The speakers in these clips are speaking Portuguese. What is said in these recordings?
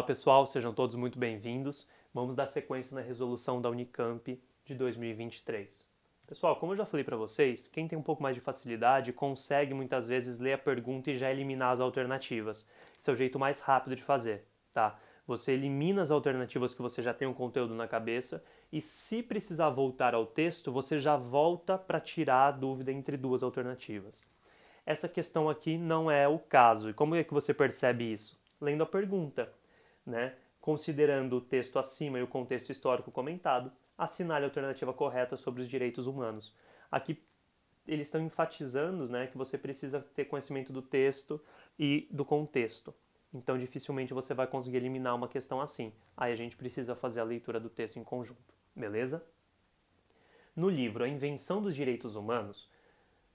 Olá pessoal, sejam todos muito bem-vindos. Vamos dar sequência na resolução da Unicamp de 2023. Pessoal, como eu já falei para vocês, quem tem um pouco mais de facilidade consegue muitas vezes ler a pergunta e já eliminar as alternativas. Esse é o jeito mais rápido de fazer, tá? Você elimina as alternativas que você já tem um conteúdo na cabeça e se precisar voltar ao texto, você já volta para tirar a dúvida entre duas alternativas. Essa questão aqui não é o caso. E como é que você percebe isso? Lendo a pergunta, né? Considerando o texto acima e o contexto histórico comentado, assinale a alternativa correta sobre os direitos humanos. Aqui eles estão enfatizando, né, que você precisa ter conhecimento do texto e do contexto. Então dificilmente você vai conseguir eliminar uma questão assim. Aí a gente precisa fazer a leitura do texto em conjunto, beleza? No livro A Invenção dos Direitos Humanos,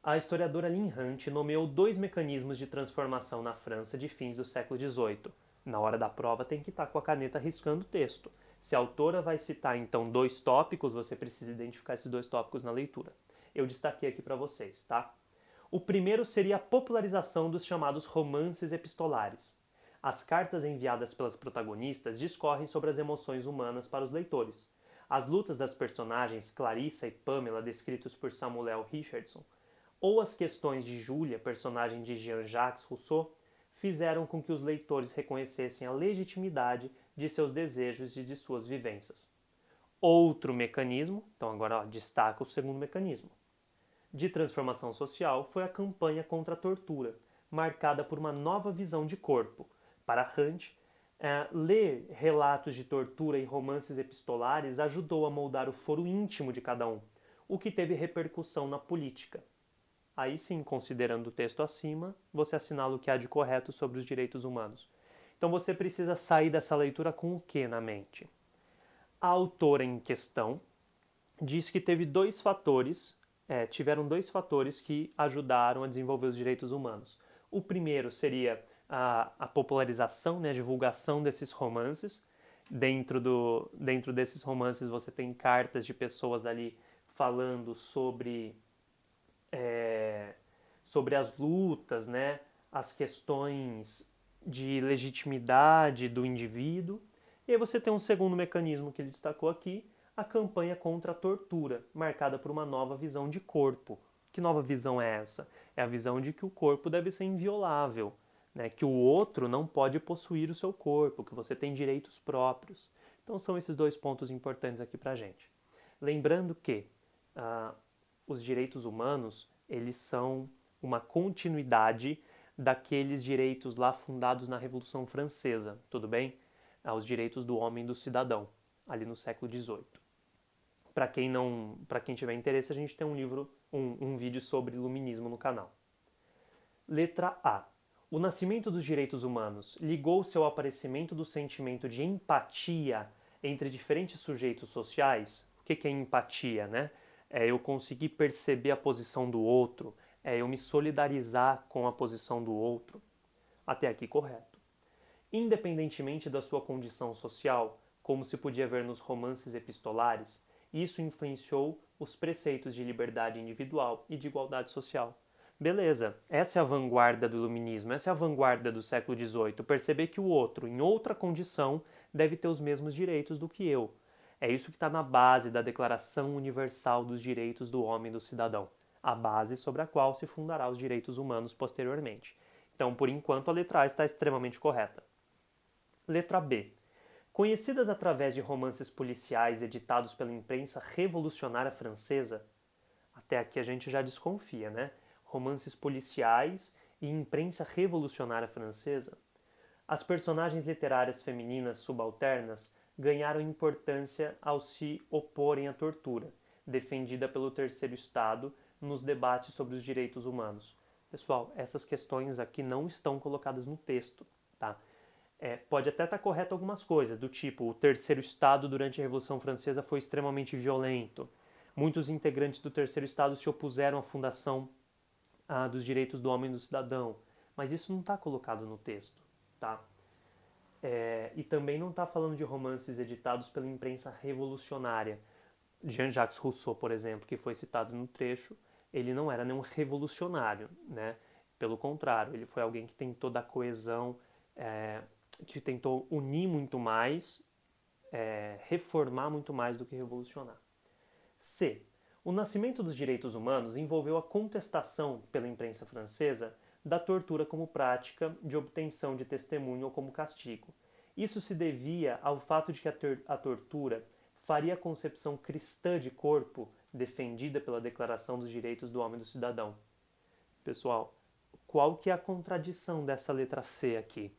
a historiadora Lynn Hunt nomeou dois mecanismos de transformação na França de fins do século XVIII. Na hora da prova tem que estar com a caneta riscando o texto. Se a autora vai citar então dois tópicos, você precisa identificar esses dois tópicos na leitura. Eu destaquei aqui para vocês, tá? O primeiro seria a popularização dos chamados romances epistolares. As cartas enviadas pelas protagonistas discorrem sobre as emoções humanas para os leitores. As lutas das personagens Clarissa e Pamela, descritos por Samuel Richardson, ou as questões de Júlia, personagem de Jean-Jacques Rousseau, fizeram com que os leitores reconhecessem a legitimidade de seus desejos e de suas vivências. Outro mecanismo, então agora destaca o segundo mecanismo, de transformação social foi a campanha contra a tortura, marcada por uma nova visão de corpo. Para Hunt, ler relatos de tortura e romances epistolares ajudou a moldar o foro íntimo de cada um, o que teve repercussão na política. Aí sim, considerando o texto acima, você assinala o que há de correto sobre os direitos humanos. Então você precisa sair dessa leitura com o que na mente? A autora em questão diz que tiveram dois fatores que ajudaram a desenvolver os direitos humanos. O primeiro seria a popularização, né, a divulgação desses romances. Dentro desses romances você tem cartas de pessoas ali falando sobre as lutas, né, as questões de legitimidade do indivíduo. E aí você tem um segundo mecanismo que ele destacou aqui, a campanha contra a tortura, marcada por uma nova visão de corpo. Que nova visão é essa? É a visão de que o corpo deve ser inviolável, né, que o outro não pode possuir o seu corpo, que você tem direitos próprios. Então são esses dois pontos importantes aqui para a gente. Lembrando que os direitos humanos eles são uma continuidade daqueles direitos lá fundados na Revolução Francesa, tudo bem? Os direitos do homem e do cidadão, ali no século XVIII. Para quem tiver interesse, a gente tem um vídeo sobre iluminismo no canal. Letra A. O nascimento dos direitos humanos ligou-se ao aparecimento do sentimento de empatia entre diferentes sujeitos sociais. O que é empatia, né? É eu conseguir perceber a posição do outro, é eu me solidarizar com a posição do outro. Até aqui correto. Independentemente da sua condição social, como se podia ver nos romances epistolares, isso influenciou os preceitos de liberdade individual e de igualdade social. Beleza, essa é a vanguarda do iluminismo, essa é a vanguarda do século XVIII, perceber que o outro, em outra condição, deve ter os mesmos direitos do que eu. É isso que está na base da Declaração Universal dos Direitos do Homem e do Cidadão, a base sobre a qual se fundará os direitos humanos posteriormente. Então, por enquanto, a letra A está extremamente correta. Letra B. Conhecidas através de romances policiais editados pela imprensa revolucionária francesa, até aqui a gente já desconfia, né? Romances policiais e imprensa revolucionária francesa, as personagens literárias femininas subalternas ganharam importância ao se oporem à tortura, defendida pelo Terceiro Estado nos debates sobre os direitos humanos. Pessoal, essas questões aqui não estão colocadas no texto, tá? Pode até estar correto algumas coisas, do tipo, o Terceiro Estado durante a Revolução Francesa foi extremamente violento. Muitos integrantes do Terceiro Estado se opuseram à fundação dos direitos do homem e do cidadão, mas isso não está colocado no texto, tá? E também não está falando de romances editados pela imprensa revolucionária. Jean-Jacques Rousseau, por exemplo, que foi citado no trecho, ele não era nenhum revolucionário, né? Pelo contrário, ele foi alguém que tentou dar coesão que tentou unir muito mais, reformar muito mais do que revolucionar. C. O nascimento dos direitos humanos envolveu a contestação pela imprensa francesa da tortura como prática de obtenção de testemunho ou como castigo. Isso se devia ao fato de que a tortura faria a concepção cristã de corpo defendida pela Declaração dos Direitos do Homem e do Cidadão. Pessoal, qual que é a contradição dessa letra C aqui?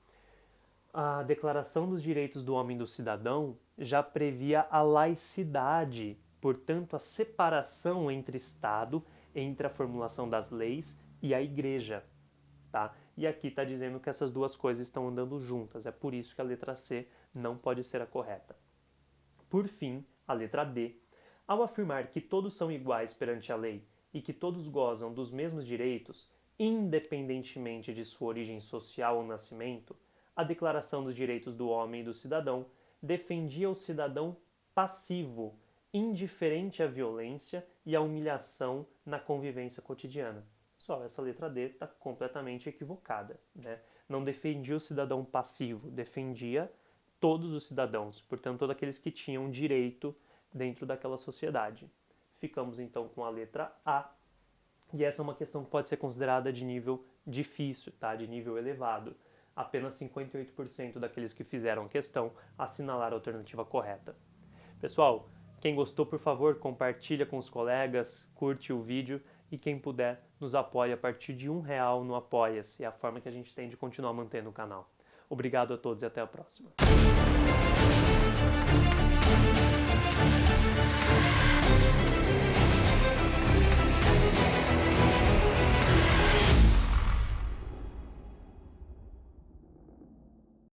A Declaração dos Direitos do Homem e do Cidadão já previa a laicidade, portanto, a separação entre Estado, entre a formulação das leis e a Igreja. Tá? E aqui está dizendo que essas duas coisas estão andando juntas, é por isso que a letra C não pode ser a correta. Por fim, a letra D. Ao afirmar que todos são iguais perante a lei e que todos gozam dos mesmos direitos, independentemente de sua origem social ou nascimento, a Declaração dos Direitos do Homem e do Cidadão defendia o cidadão passivo, indiferente à violência e à humilhação na convivência cotidiana. Só essa letra D está completamente equivocada, né? Não defendia o cidadão passivo, defendia todos os cidadãos, portanto, todos aqueles que tinham direito dentro daquela sociedade. Ficamos então com a letra A, e essa é uma questão que pode ser considerada de nível difícil, tá? De nível elevado. Apenas 58% daqueles que fizeram a questão assinalaram a alternativa correta. Pessoal, quem gostou, por favor, compartilha com os colegas, curte o vídeo e quem puder, nos apoie a partir de R$1 no Apoia-se, é a forma que a gente tem de continuar mantendo o canal. Obrigado a todos e até a próxima.